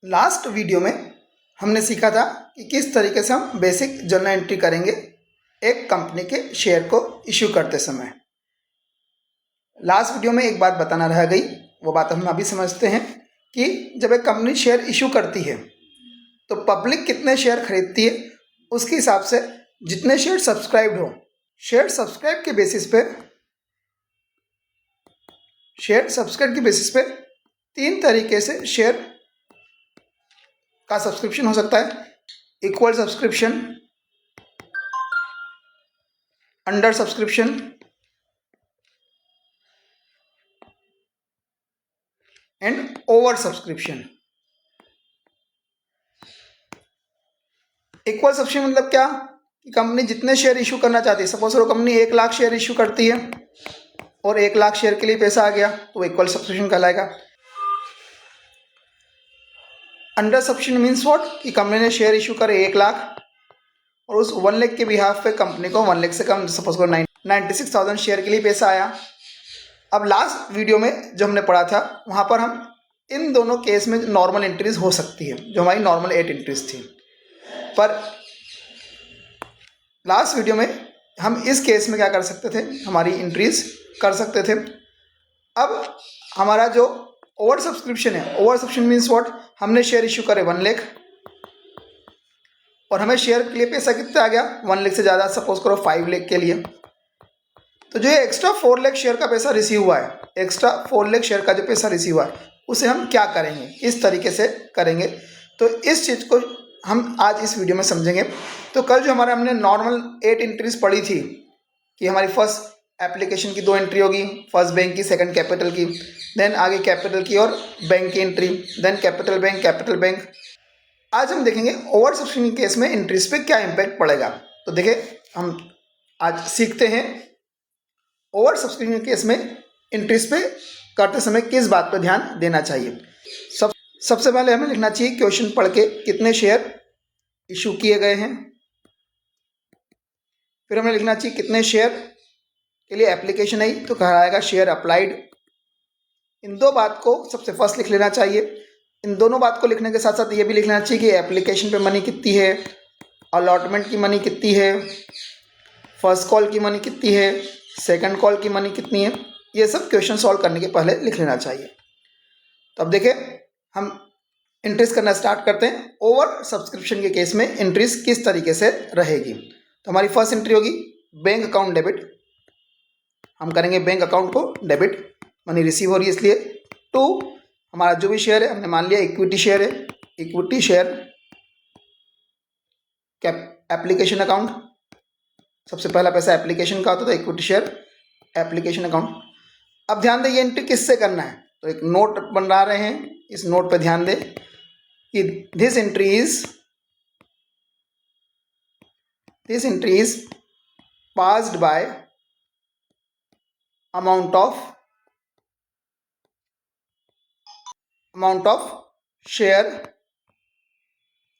Last video में हमने सीखा था कि किस तरीके से हम बेसिक जर्नल एंट्री करेंगे एक कंपनी के शेयर को इश्यू करते समय। लास्ट वीडियो में एक बात बताना रह गई, वो बात हम अभी समझते हैं कि जब एक कंपनी शेयर इश्यू करती है तो पब्लिक कितने शेयर खरीदती है, उसके हिसाब से जितने शेयर सब्सक्राइब्ड हो, शेयर सब्सक्राइब के बेसिस पे तीन तरीके से शेयर का सब्सक्रिप्शन हो सकता है। Equal subscription, under subscription and over subscription. Equal subscription मतलब क्या कि कंपनी जितने शेयर इशू करना चाहती है, सपोज करो कंपनी 1 लाख शेयर इशू करती है और 1 लाख शेयर के लिए पैसा आ गया तो इक्वल सब्सक्रिप्शन कहलाएगा। अंडर सब्सक्रिप्शन मीन्स व्हाट कि कंपनी ने शेयर इशू करे 1 लाख और उस 1 लाख के बिहाफ पे कंपनी को 1 लाख से कम, सपोज करो 96,000 शेयर के लिए पैसा आया। अब लास्ट वीडियो में जो हमने पढ़ा था वहाँ पर हम इन दोनों केस में नॉर्मल एंट्रीज हो सकती है, जो हमारी नॉर्मल 8 एंट्रीज थी। पर लास्ट वीडियो में हम इस केस में क्या कर सकते थे, हमारी एंट्रीज कर सकते थे। अब हमारा जो ओवर सब्सक्रिप्शन है, ओवर सब्सक्रिप्शन मीन्स व्हाट, हमने शेयर इशू करे 1 लाख और हमें शेयर के लिए पैसा कितना आ गया 1 लाख से ज़्यादा, सपोज करो 5 लाख के लिए। तो जो एक्स्ट्रा 4 लाख शेयर का पैसा रिसीव हुआ है, एक्स्ट्रा 4 लाख शेयर का जो पैसा रिसीव हुआ है उसे हम क्या करेंगे, किस तरीके से करेंगे, तो इस चीज़ को हम आज इस वीडियो में समझेंगे। तो कल जो हमारा हमने नॉर्मल 8 एंट्रीज पढ़ी थी कि हमारी फर्स्ट एप्लीकेशन की 2 एंट्री होगी, फर्स्ट बैंक की, सेकंड कैपिटल की, देन आगे कैपिटल की और बैंक की एंट्री, देन कैपिटल बैंक। आज हम देखेंगे ओवर सब्सक्रिप्शन केस में एंट्रीज पे क्या इम्पैक्ट पड़ेगा। तो देखिए हम आज सीखते हैं ओवर सब्सक्रिप्शन केस में एंट्रीज पे करते समय किस बात पर ध्यान देना चाहिए। सबसे पहले हमें लिखना चाहिए क्वेश्चन पढ़ के कितने शेयर इशू किए गए हैं। फिर हमें लिखना चाहिए कितने शेयर के लिए एप्लीकेशन आई, तो कहलाएगा शेयर अप्लाइड। इन दो बात को सबसे फर्स्ट लिख लेना चाहिए। इन दोनों बात को लिखने के साथ साथ ये भी लिख लेना चाहिए कि एप्लीकेशन पे मनी कितनी है, अलॉटमेंट की मनी कितनी है, फर्स्ट कॉल की मनी कितनी है, सेकंड कॉल की मनी कितनी है। ये सब क्वेश्चन सॉल्व करने के पहले लिख लेना चाहिए। तो अब देखिए हम एंट्रीज करना स्टार्ट करते हैं। ओवर सब्सक्रिप्शन के केस में एंट्रीज किस तरीके से रहेगी। तो हमारी फर्स्ट एंट्री होगी बैंक अकाउंट डेबिट। हम करेंगे बैंक अकाउंट को डेबिट, मनी रिसीव हो रही है इसलिए। 2 हमारा जो भी शेयर है, हमने मान लिया इक्विटी शेयर है, equity share cap application account. सबसे पहला पैसा एप्लीकेशन का होता था, इक्विटी शेयर एप्लीकेशन अकाउंट। अब ध्यान दें ये एंट्री किससे करना है, तो एक नोट बना रहे हैं, इस नोट पर ध्यान दें कि this entry is passed by amount of share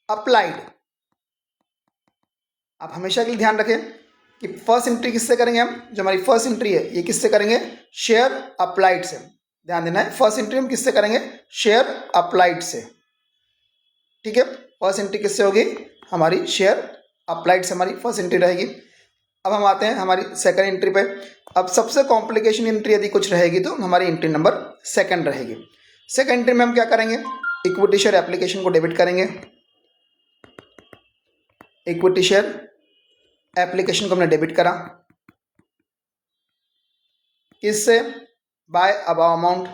applied। आप हमेशा के लिए ध्यान रखें कि फर्स्ट एंट्री किससे करेंगे हम, जो हमारी फर्स्ट एंट्री है ये किससे करेंगे, शेयर अप्लाइड से। ध्यान देना है फर्स्ट एंट्री हम किससे करेंगे, शेयर अप्लाइड से। ठीक है, फर्स्ट एंट्री किससे होगी, हमारी शेयर अप्लाइड से हमारी फर्स्ट एंट्री रहेगी। अब हम आते हैं हमारी सेकंड एंट्री पे। अब सबसे कॉम्प्लिकेशन एंट्री यदि कुछ रहेगी तो हमारी एंट्री नंबर सेकंड रहेगी। सेकंड एंट्री में हम क्या करेंगे, इक्विटी शेयर एप्लीकेशन को डेबिट करेंगे। इक्विटी शेयर एप्लीकेशन को हमने डेबिट करा, किससे, बाय अबाव अमाउंट।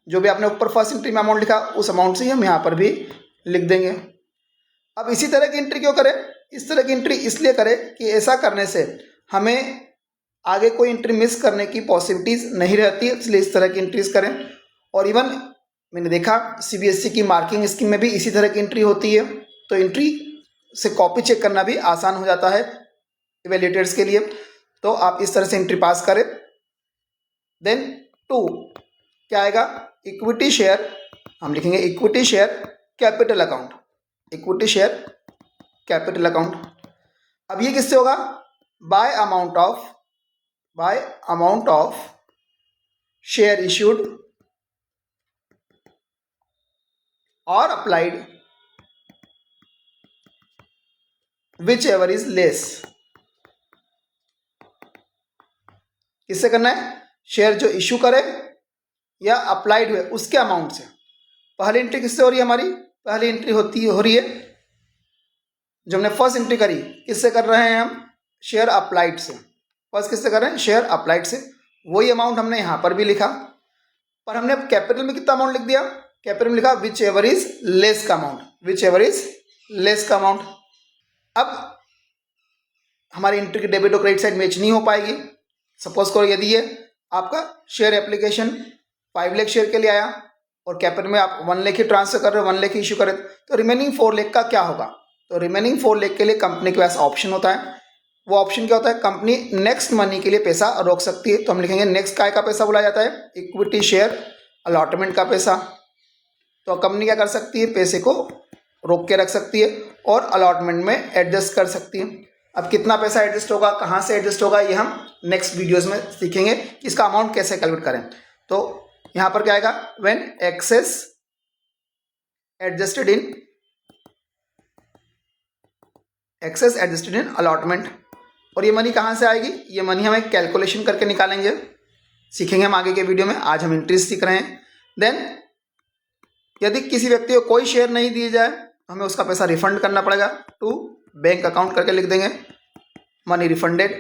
जो भी आपने ऊपर फर्स्ट एंट्री में अमाउंट लिखा उस अमाउंट से ही हम यहाँ पर भी लिख देंगे। अब इसी तरह की एंट्री क्यों करें, इस तरह की एंट्री इसलिए करें कि ऐसा करने से हमें आगे कोई एंट्री मिस करने की पॉसिबिलिटीज़ नहीं रहती, इसलिए इस तरह की एंट्रीज करें। और इवन मैंने देखा सीबीएसई की मार्किंग स्कीम में भी इसी तरह की एंट्री होती है, तो एंट्री से कॉपी चेक करना भी आसान हो जाता है इवेल्युएटर्स के लिए। तो आप इस तरह से एंट्री पास करें। देन 2 क्या आएगा, इक्विटी शेयर, हम लिखेंगे equity share capital account, equity share capital account. अब ये किससे होगा, by amount of share issued और applied whichever is less. किससे करना है? शेयर जो इशू करे या अप्लाइड हुए उसके अमाउंट से। पहली एंट्री किससे हो रही है हमारी? पहली एंट्री हो रही है जो हमने फर्स्ट एंट्री करी, किससे कर रहे हैं हम? शेयर अप्लाइड से। फर्स्ट किससे कर रहे हैं? शेयर अप्लाइड से। वही अमाउंट हमने यहाँ पर भी लिखा, पर हमने कैपिटल में कितना अमाउंट लिख दिया? कैपिटल में लिखा विच एवर इज लेस का amount, which ever is less का अमाउंट। अब हमारी एंट्री की डेबिट और क्रेडिट साइड मैच नहीं हो पाएगी। सपोज करो यदि ये आपका शेयर एप्लीकेशन 5 लाख शेयर के लिए आया और कैपिटल में आप 1 लाख ही ट्रांसफर कर रहे हो, 1 लाख ही इशू करें, तो रिमेनिंग 4 लाख का क्या होगा? तो रिमेनिंग 4 लाख के लिए कंपनी के पास ऑप्शन होता है। वो ऑप्शन क्या होता है? कंपनी नेक्स्ट मनी के लिए पैसा रोक सकती है। तो हम लिखेंगे नेक्स्ट काय का पैसा बोला जाता है? इक्विटी शेयर अलॉटमेंट का पैसा। तो कंपनी क्या कर सकती है? पैसे को रोक के रख सकती है और अलॉटमेंट में एडजस्ट कर सकती है। अब कितना पैसा एडजस्ट होगा, कहाँ से एडजस्ट होगा, ये हम नेक्स्ट वीडियोस में सीखेंगे कि इसका अमाउंट कैसे कैलकुलेट करें। तो यहाँ पर क्या आएगा? When excess adjusted in allotment. और ये मनी कहाँ से आएगी? ये मनी हम एक कैलकुलेशन करके निकालेंगे, सीखेंगे हम आगे के वीडियो में। आज हम इंट्रीज सीख रहे हैं। देन यदि किसी व्यक्ति को कोई शेयर नहीं दिए जाए तो हमें उसका पैसा रिफंड करना पड़ेगा। टू बैंक अकाउंट करके लिख देंगे मनी रिफंडेड।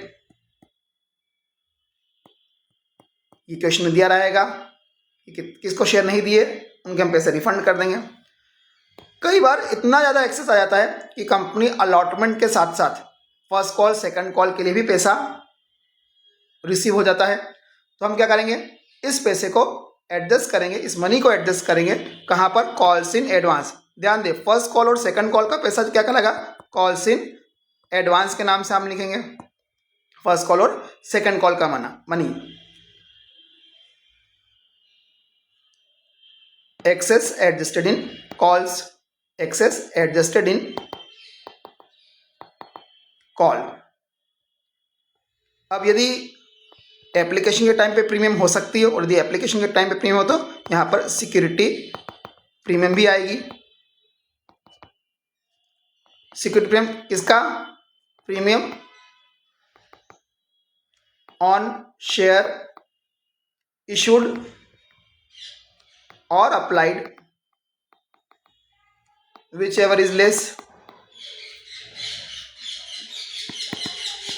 ये क्वेश्चन में दिया रहेगा कि किसको शेयर नहीं दिए उनके हम पैसे रिफंड कर देंगे। कई बार इतना ज़्यादा एक्सेस आ जाता है कि कंपनी अलॉटमेंट के साथ साथ फर्स्ट कॉल सेकंड कॉल के लिए भी पैसा रिसीव हो जाता है। तो हम क्या करेंगे? इस पैसे को एडजस्ट करेंगे, इस मनी को एडजस्ट करेंगे। कहाँ पर? Calls in advance. ध्यान दे, फर्स्ट कॉल और सेकंड कॉल का पैसा क्या कहलाएगा? कॉल्स इन एडवांस के नाम से हम लिखेंगे फर्स्ट कॉल और सेकंड कॉल का money. Excess adjusted in calls, excess adjusted in call. अब यदि एप्लीकेशन के टाइम पे प्रीमियम हो सकती है और यदि एप्लीकेशन के टाइम पे प्रीमियम हो तो यहाँ पर सिक्योरिटी प्रीमियम भी आएगी। सिक्योरिटी प्रीमियम किसका? प्रीमियम ऑन शेयर इशूड और applied whichever is less.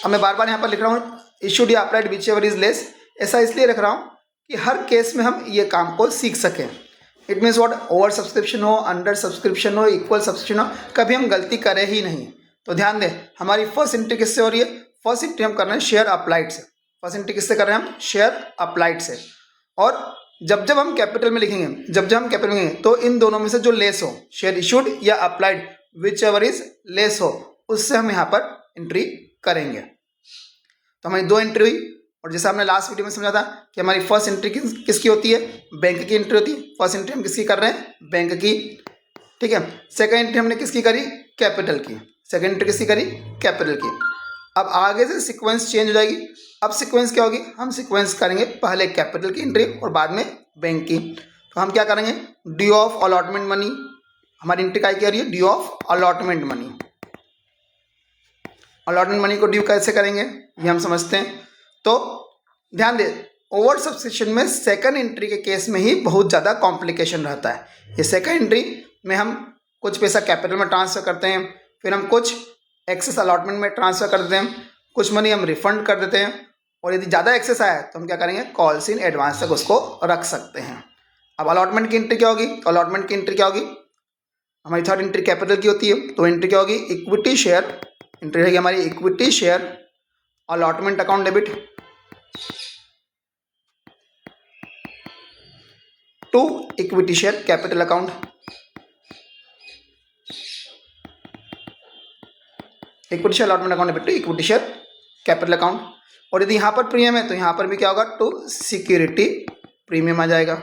अब मैं बार बार यहाँ पर लिख रहा हूँ इशूड या applied whichever is less. ऐसा इसलिए रख रहा हूँ कि हर केस में हम ये काम को सीख सकें। It means what? Over subscription हो, अंडर सब्सक्रिप्शन हो, इक्वल सब्सक्रिप्शन हो, कभी हम गलती करें ही नहीं। तो ध्यान दें, हमारी फर्स्ट एंट्री किससे हो रही है? फर्स्ट एंट्री हम कर रहे हैं शेयर अप्लाइड से। फर्स्ट एंट्री किससे कर रहे हैं हम? शेयर अप्लाइड से। और जब जब हम कैपिटल में लिखेंगे, तो इन दोनों में से जो लेस हो, शेयर इशूड या applied whichever is less हो, उससे हम यहाँ पर एंट्री करेंगे। तो हमारी 2 एंट्री हुई। और जैसे हमने लास्ट वीडियो में समझा था कि हमारी फर्स्ट एंट्री किसकी होती है? बैंक की एंट्री होती है। फर्स्ट एंट्री हम किसकी कर रहे हैं? बैंक की। ठीक है। सेकंड एंट्री हमने किसकी करी? कैपिटल की। सेकंड एंट्री किसकी करी? कैपिटल की। अब आगे से सीक्वेंस चेंज हो जाएगी। अब सीक्वेंस क्या होगी? हम सीक्वेंस करेंगे पहले कैपिटल की एंट्री और बाद में बैंक की। तो हम क्या करेंगे? Due of allotment money. हमारी एंट्री क्या रही है? Due of allotment money. Allotment money को ड्यू कैसे करेंगे ये हम समझते हैं। तो ध्यान दे, ओवर सब्सक्रिप्शन में सेकंड एंट्री के केस में ही बहुत ज़्यादा कॉम्प्लिकेशन रहता है। ये सेकंड एंट्री में हम कुछ पैसा कैपिटल में ट्रांसफ़र करते हैं, फिर हम कुछ एक्सेस अलॉटमेंट में ट्रांसफ़र कर देते हैं, कुछ मनी हम रिफंड कर देते हैं, और यदि ज़्यादा एक्सेस आया तो हम क्या करेंगे? कॉल्स इन एडवांस तक उसको रख सकते हैं। अब अलॉटमेंट की एंट्री क्या होगी? तो अलॉटमेंट की एंट्री क्या होगी? हमारी थर्ड एंट्री कैपिटल की होती है, तो एंट्री क्या होगी? Equity share. एंट्री रहेगी हमारी equity share allotment account debit to equity share capital account. Equity share allotment account debit to equity share capital account. और यदि यहाँ पर प्रीमियम है तो यहाँ पर भी क्या होगा? टू सिक्योरिटी प्रीमियम आ जाएगा।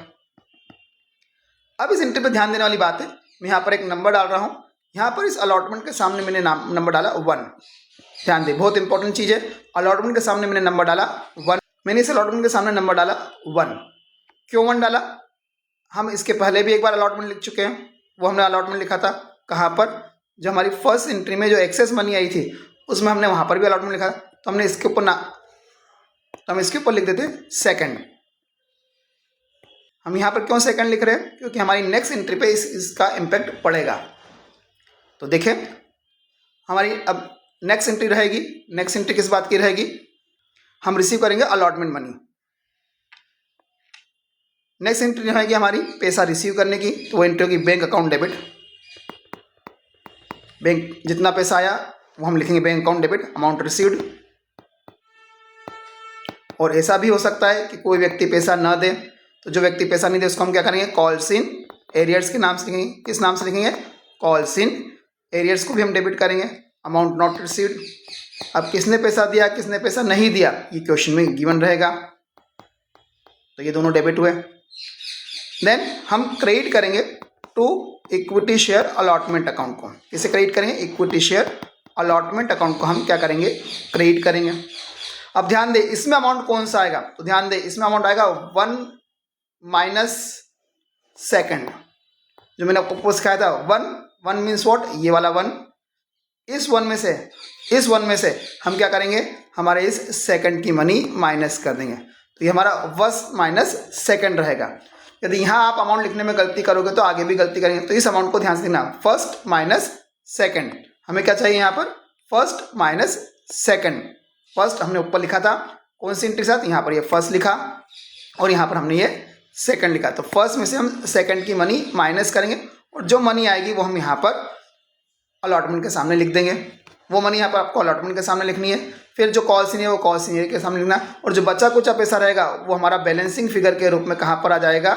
अब इस एंट्री पर ध्यान देने वाली बात है, मैं यहाँ पर एक नंबर डाल रहा हूँ। यहाँ पर इस अलॉटमेंट के सामने मैंने नंबर डाला 1। ध्यान दे, बहुत इंपॉर्टेंट चीज़ है। अलॉटमेंट के सामने मैंने नंबर डाला 1। मैंने इस अलॉटमेंट के सामने नंबर डाला 1। क्यों 1 डाला? हम इसके पहले भी एक बार अलॉटमेंट लिख चुके हैं। वो हमने अलॉटमेंट लिखा था कहाँ पर, जो हमारी फर्स्ट एंट्री में जो एक्सेस मनी आई थी उसमें हमने वहाँ पर भी अलॉटमेंट लिखा। तो हमने इसके ऊपर तो हम इसके ऊपर लिख देते सेकंड। हम यहाँ पर क्यों सेकंड लिख रहे हैं, क्योंकि हमारी नेक्स्ट एंट्री पे इसका इम्पैक्ट पड़ेगा। तो देखें हमारी अब नेक्स्ट एंट्री रहेगी, नेक्स्ट एंट्री किस बात की रहेगी, हम रिसीव करेंगे अलॉटमेंट मनी। नेक्स्ट एंट्री रहेगी हमारी पैसा रिसीव करने की, तो वो एंट्री होगी बैंक अकाउंट डेबिट। बैंक जितना पैसा आया वो हम लिखेंगे bank account debit amount received. और ऐसा भी हो सकता है कि कोई व्यक्ति पैसा ना दे, तो जो व्यक्ति पैसा नहीं दे उसको हम क्या करेंगे, कॉल्स इन एरियर्स के नाम से लिखेंगे। किस नाम से लिखेंगे, कॉल्स इन एरियर्स को भी हम डेबिट करेंगे अमाउंट नॉट रिसीव्ड। अब किसने पैसा दिया किसने पैसा नहीं दिया ये क्वेश्चन में गिवन रहेगा, तो ये दोनों डेबिट हुए। देन हम क्रेडिट करेंगे to equity share allotment account को। किसे क्रेडिट करेंगे, इक्विटी शेयर अलॉटमेंट अकाउंट को हम क्या करेंगे, क्रेडिट करेंगे। अब ध्यान दे इसमें अमाउंट कौन सा आएगा, तो ध्यान दे इसमें अमाउंट आएगा 1 माइनस सेकेंड, जो मैंने आपको सिखाया था। 1 मीन्स व्हाट, ये वाला 1। इस 1 में से हम क्या करेंगे, हमारे इस सेकंड की मनी माइनस कर देंगे, तो ये हमारा फर्स्ट माइनस सेकंड रहेगा। यदि यहाँ आप अमाउंट लिखने में गलती करोगे तो आगे भी गलती करेंगे, तो इस अमाउंट को ध्यान से देना, फर्स्ट माइनस सेकंड। हमें क्या चाहिए यहाँ पर, फर्स्ट माइनस सेकंड। फर्स्ट हमने ऊपर लिखा था कौन सी एंट्री के साथ, यहाँ पर ये फर्स्ट लिखा और यहाँ पर हमने ये सेकंड लिखा। तो फर्स्ट में से हम सेकंड की मनी माइनस करेंगे और जो मनी आएगी वो हम यहाँ पर अलॉटमेंट के सामने लिख देंगे। वो मनी यहाँ पर आपको अलॉटमेंट के सामने लिखनी है। फिर जो कॉल सीनियर वो कॉल सीनियर के सामने लिखना, और जो बचा कुचा पैसा रहेगा वो हमारा बैलेंसिंग फिगर के रूप में कहाँ पर आ जाएगा,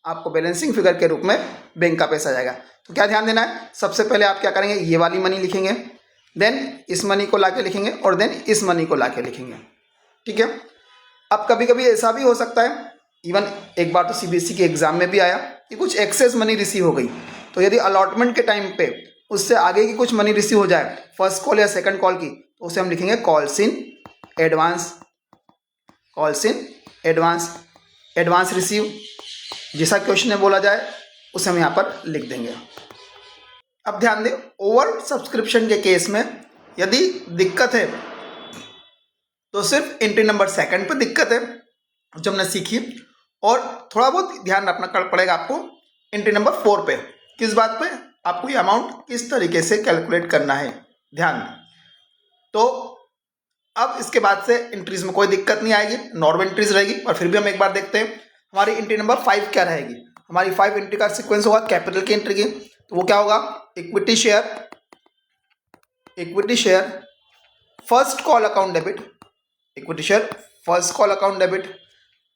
आपको बैलेंसिंग फिगर के रूप में बैंक का पैसा आ जाएगा। तो क्या ध्यान देना है, सबसे पहले आप क्या करेंगे, ये वाली मनी लिखेंगे, देन इस मनी को लाके लिखेंगे और देन इस मनी को लाके लिखेंगे। ठीक है। अब कभी कभी ऐसा भी हो सकता है, इवन एक बार तो सीबीएसई के एग्जाम में भी आया कि कुछ एक्सेस मनी रिसीव हो गई, तो यदि अलॉटमेंट के टाइम पे उससे आगे की कुछ मनी रिसीव हो जाए फर्स्ट कॉल या सेकंड कॉल की, तो उसे हम लिखेंगे calls in advance. Calls in advance, advance receive, जैसा क्वेश्चन में बोला जाए उसे हम यहाँ पर लिख देंगे। अब ध्यान दें, ओवर सब्सक्रिप्शन के केस में यदि दिक्कत है तो सिर्फ एंट्री नंबर सेकंड पर दिक्कत है जो हमने सीखी, और थोड़ा बहुत ध्यान रखना पड़ेगा आपको एंट्री नंबर 4 पे। किस बात पे, आपको ये अमाउंट किस तरीके से कैलकुलेट करना है, ध्यान। तो अब इसके बाद से एंट्रीज में कोई दिक्कत नहीं आएगी, नॉर्मल एंट्रीज रहेगी। और फिर भी हम एक बार देखते हैं हमारी एंट्री नंबर 5 क्या रहेगी। हमारी 5 एंट्री का सीक्वेंस होगा कैपिटल की एंट्री की, तो वो क्या होगा, equity share first call account debit, equity share first call account debit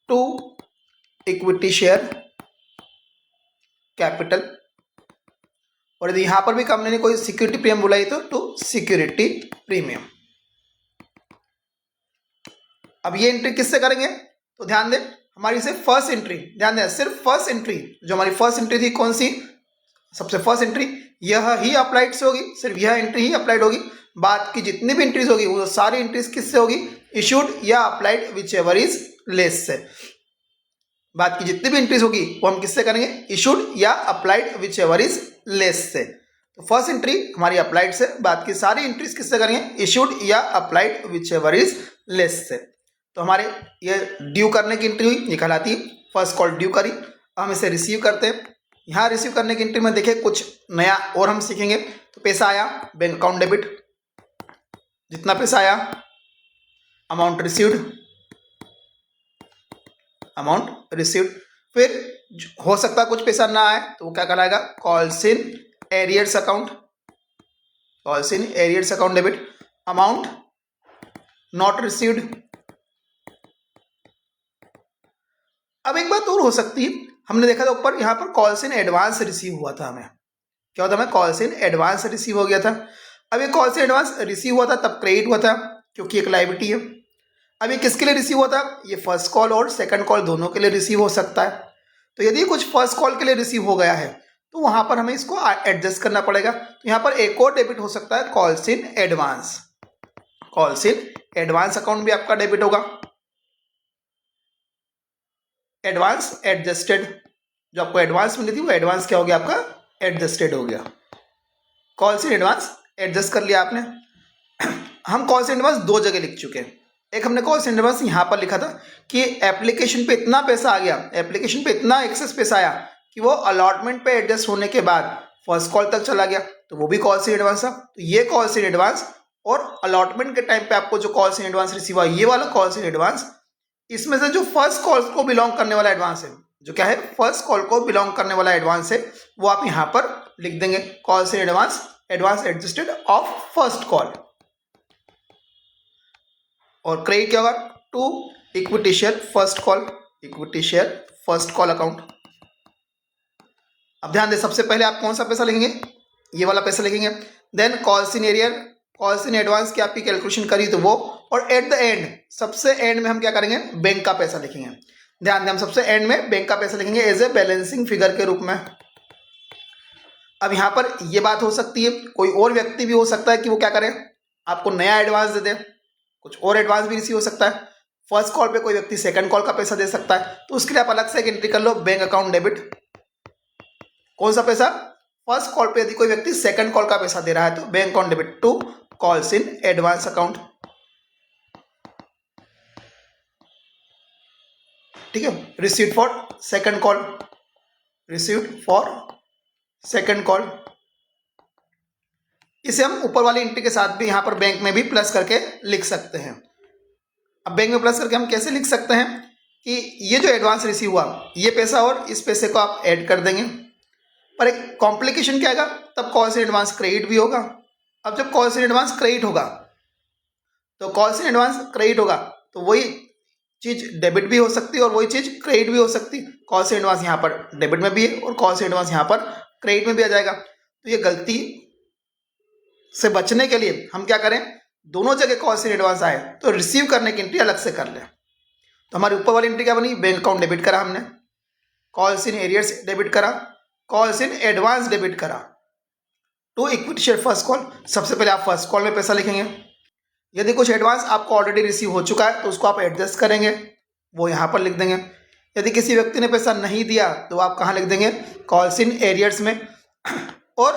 to equity share capital. और यदि यहां पर भी कंपनी ने कोई सिक्योरिटी प्रीमियम बुलाई तो टू सिक्योरिटी प्रीमियम। अब ये एंट्री किससे करेंगे, तो ध्यान दें हमारी सिर्फ फर्स्ट एंट्री, ध्यान दें सिर्फ फर्स्ट एंट्री, जो हमारी फर्स्ट एंट्री थी कौन सी, सबसे फर्स्ट एंट्री, यह ही अप्लाइड से होगी, सिर्फ यह एंट्री ही अप्लाइड होगी। बाद की जितनी भी एंट्रीज होगी वो सारी एंट्रीज किससे होगी, इशूड या applied whichever is less से। बाद की जितनी भी एंट्रीज होगी वो हम किससे करेंगे, इशूड या applied whichever is less से। तो फर्स्ट एंट्री हमारी अप्लाइड से, बाद की सारी एंट्रीज किससे करेंगे, इशूड या applied whichever is less से। तो हमारे ये ड्यू करने की एंट्री हुई, ये कहलाती है फर्स्ट कॉल ड्यू करी। हम इसे रिसीव करते हैं। यहाँ रिसीव करने की एंट्री में देखें कुछ नया और हम सीखेंगे। तो पैसा आया बैंक अकाउंट डेबिट, जितना पैसा आया अमाउंट रिसीव्ड, अमाउंट रिसीव्ड। फिर हो सकता है कुछ पैसा ना आए तो वो क्या कहलाएगा, calls in arrears account, calls in arrears account debit amount not received. अब एक बात और हो सकती है, हमने देखा था ऊपर यहाँ पर कॉल्स इन एडवांस रिसीव हुआ था, हमें क्या होता है, हमें कॉल्स इन एडवांस रिसीव हो गया था। अब ये कॉल्स इन एडवांस रिसीव हुआ था तब क्रेडिट हुआ था क्योंकि एक लायबिलिटी है। अब ये किसके लिए रिसीव हुआ था, ये फर्स्ट कॉल और सेकंड कॉल दोनों के लिए रिसीव हो सकता है। तो यदि कुछ फर्स्ट कॉल के लिए रिसीव हो गया है तो वहां पर हमें इसको एडजस्ट करना पड़ेगा। तो यहाँ पर एक और डेबिट हो सकता है calls in advance, calls in advance account भी आपका डेबिट होगा। एडवांस एडजस्टेड, जो आपको एडवांस मिली थी वो एडवांस क्या हो गया आपका एडजस्टेड हो गया। कॉल्स इन एडवांस एडजस्ट कर लिया आपने। हम कॉल्स इन एडवांस दो जगह लिख चुके हैं। एक हमने कॉल्स इन एडवांस यहाँ पर लिखा था कि एप्लीकेशन पे इतना पैसा आ गया, एप्लीकेशन पे इतना एक्सेस पैसा आया कि वो अलॉटमेंट पे एडजस्ट होने के बाद फर्स्ट कॉल तक चला गया, तो वो भी कॉल्स इन एडवांस था। तो ये कॉल्स इन एडवांस और अलॉटमेंट के टाइम पे आपको जो कॉल्स इन एडवांस रिसीव हुआ, ये वाला कॉल्स इन एडवांस, इसमें से जो फर्स्ट कॉल को बिलोंग करने वाला एडवांस है, जो क्या है फर्स्ट कॉल को बिलोंग करने वाला एडवांस है, वो आप यहाँ पर लिख देंगे calls in advance, advance adjusted of first call. और क्रेडिट क्या होगा, to equity share first call, equity share first call account. अब ध्यान दें, सबसे पहले आप कौन सा पैसा लिखेंगे, ये वाला पैसा लिखेंगे। Then calls in arrear, calls in advance की आपकी कैलकुलेशन करी तो वो, और एट द एंड, सबसे एंड में हम क्या करेंगे, बैंक का पैसा लिखेंगे। ध्यान दें, हम सबसे एंड में बैंक का पैसा लिखेंगे एज ए बैलेंसिंग फिगर के रूप में। अब यहाँ पर ये बात हो सकती है, कोई और व्यक्ति भी हो सकता है कि वो क्या करे, आपको नया एडवांस दे दे, कुछ और एडवांस भी रिसीव हो सकता है। फर्स्ट कॉल पे कोई व्यक्ति सेकंड कॉल का पैसा दे सकता है, तो उसके लिए आप अलग से एक एंट्री कर लो, बैंक अकाउंट डेबिट। कौन सा पैसा, फर्स्ट कॉल पे यदि कोई व्यक्ति सेकंड कॉल का पैसा दे रहा है तो bank account debit to calls in advance account. ठीक है, received for second call, received for second call. इसे हम ऊपर वाली एंट्री के साथ भी यहाँ पर बैंक में भी प्लस करके लिख सकते हैं। अब बैंक में प्लस करके हम कैसे लिख सकते हैं कि ये जो एडवांस रिसीव हुआ, ये पैसा और इस पैसे को आप ऐड कर देंगे, पर एक कॉम्प्लिकेशन क्या आएगा, तब कॉल्स इन एडवांस क्रेडिट भी होगा। अब जब कॉल्स इन एडवांस क्रेडिट होगा, तो कॉल्स इन एडवांस क्रेडिट होगा तो वही चीज़ डेबिट भी हो सकती है और वही चीज़ क्रेडिट भी हो सकती है। कॉल्स इन एडवांस यहाँ पर डेबिट में भी है और कॉल्स इन एडवांस यहाँ पर क्रेडिट में भी आ जाएगा। तो ये गलती से बचने के लिए हम क्या करें, दोनों जगह कॉल्स इन एडवांस आए तो रिसीव करने की एंट्री अलग से कर लें। तो हमारी ऊपर वाली एंट्री क्या बनी, बैंक अकाउंट डेबिट करा हमने, कॉल्स इन एरियर्स डेबिट करा, कॉल्स इन एडवांस डेबिट करा, to equity share first call. सबसे पहले आप फर्स्ट कॉल में पैसा लिखेंगे। यदि कुछ एडवांस आपको ऑलरेडी रिसीव हो चुका है तो उसको आप एडजस्ट करेंगे, वो यहाँ पर लिख देंगे। यदि किसी व्यक्ति ने पैसा नहीं दिया तो आप कहाँ लिख देंगे, कॉल्स इन एरियर्स में। और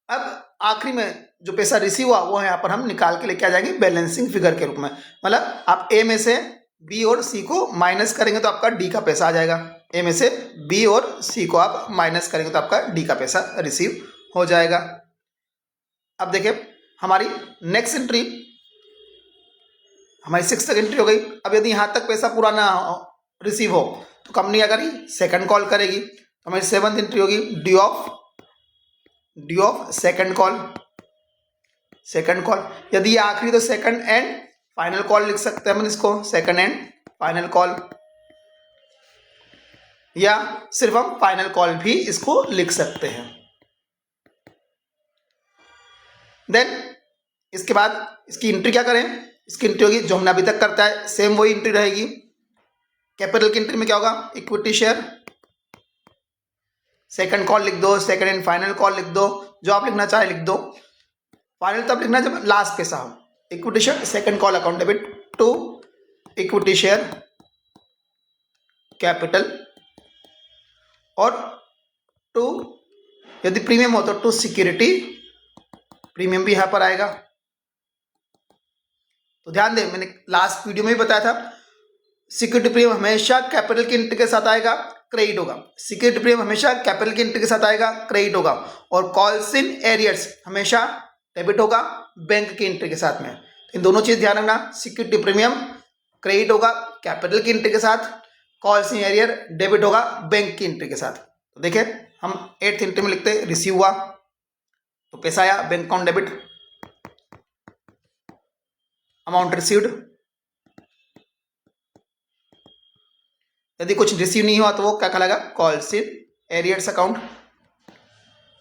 अब आखिरी में जो पैसा रिसीव हुआ वो यहाँ पर हम निकाल के लेके आ जाएंगे बैलेंसिंग फिगर के रूप में। मतलब आप ए में से बी और सी को माइनस करेंगे तो आपका डी का पैसा आ जाएगा। ए में से बी और सी को आप माइनस करेंगे तो आपका डी का पैसा रिसीव हो जाएगा। अब देखिए हमारी नेक्स्ट एंट्री, हमारी 6th एंट्री हो गई। अब यदि यहाँ तक पैसा पूरा ना रिसीव हो तो कंपनी अगर सेकंड कॉल करेगी तो हमारी 7th एंट्री होगी due of second call, second call. यदि ये आखिरी तो सेकंड एंड फाइनल कॉल लिख सकते हैं हम इसको, सेकंड एंड फाइनल कॉल, या सिर्फ हम फाइनल कॉल भी इसको लिख सकते हैं। देन इसके बाद इसकी एंट्री क्या करें, इसकी एंट्री होगी जो हमने अभी तक करता है सेम वही एंट्री रहेगी। कैपिटल की एंट्री में क्या होगा, इक्विटी शेयर, सेकंड कॉल लिख दो, सेकंड एंड फाइनल कॉल लिख दो, जो आप लिखना चाहे लिख दो। फाइनल तब लिखना जब लास्ट पैसा हो। Equity share second call account debit to equity share capital, और टू यदि प्रीमियम हो तो टू सिक्योरिटी प्रीमियम भी यहां पर आएगा। तो ध्यान दें, मैंने लास्ट वीडियो में भी बताया था सिक्योरिटी प्रीमियम हमेशा कैपिटल की एंट्री के साथ आएगा, क्रेडिट होगा। सिक्योरिटी प्रीमियम हमेशा कैपिटल की एंट्री के साथ आएगा, क्रेडिट होगा। और कॉल्स इन एरियर्स हमेशा डेबिट होगा बैंक की एंट्री के साथ में। इन दोनों चीज ध्यान रखना, सिक्योरिटी प्रीमियम क्रेडिट होगा कैपिटल की एंट्री के साथ, कॉल्स इन एरियर डेबिट होगा बैंक की एंट्री के साथ। तो देखिए हम 8th एंट्री में लिखते रिसीव हुआ तो पैसा आया, bank account debit, amount received. यदि कुछ रिसीव नहीं हुआ तो वो क्या कहलाएगा, calls in arrears account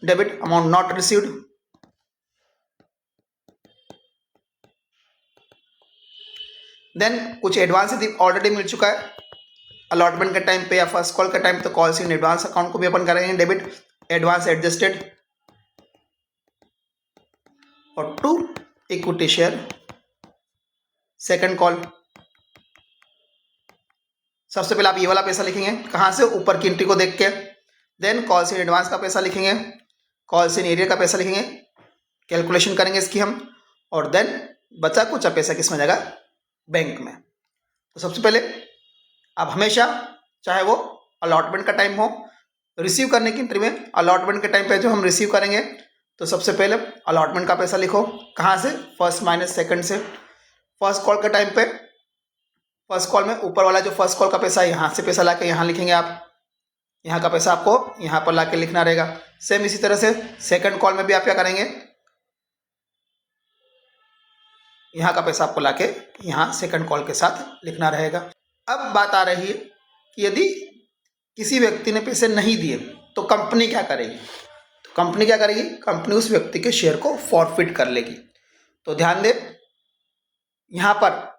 debit, amount not received. Then कुछ एडवांस यदि ऑलरेडी मिल चुका है अलॉटमेंट के टाइम पे या फर्स्ट कॉल के टाइम, तो कॉल्स इन एडवांस अकाउंट को भी अपन करेंगे डेबिट, एडवांस एडजस्टेड, और to equity share second call. सबसे पहले आप ये वाला पैसा लिखेंगे, कहाँ से, ऊपर की एंट्री को देख के। देन कॉल्स इन एडवांस का पैसा लिखेंगे, कॉल्स इन एरियर का पैसा लिखेंगे, कैलकुलेशन करेंगे इसकी हम, और देन बचा कुचा पैसा किस में जाएगा, बैंक में। तो सबसे पहले आप हमेशा चाहे वो अलॉटमेंट का टाइम हो, रिसीव करने की एंट्री में अलॉटमेंट के टाइम पे जो हम रिसीव करेंगे तो सबसे पहले अलॉटमेंट का पैसा लिखो। कहाँ से, फर्स्ट माइनस सेकंड से। फर्स्ट कॉल के टाइम पे फर्स्ट कॉल में ऊपर वाला जो फर्स्ट कॉल का पैसा है यहाँ से पैसा ला के यहाँ लिखेंगे आप, यहाँ का पैसा आपको यहाँ पर ला के लिखना रहेगा। सेम इसी तरह से सेकंड कॉल में भी आप क्या करेंगे, यहाँ का पैसा आपको ला के यहाँ सेकंड कॉल के साथ लिखना रहेगा। अब बात आ रही है कि यदि किसी व्यक्ति ने पैसे नहीं दिए तो कंपनी क्या करेगी। तो कंपनी क्या करेगी, कंपनी उस व्यक्ति के शेयर को फॉरफिट कर लेगी। तो ध्यान दें, यहाँ पर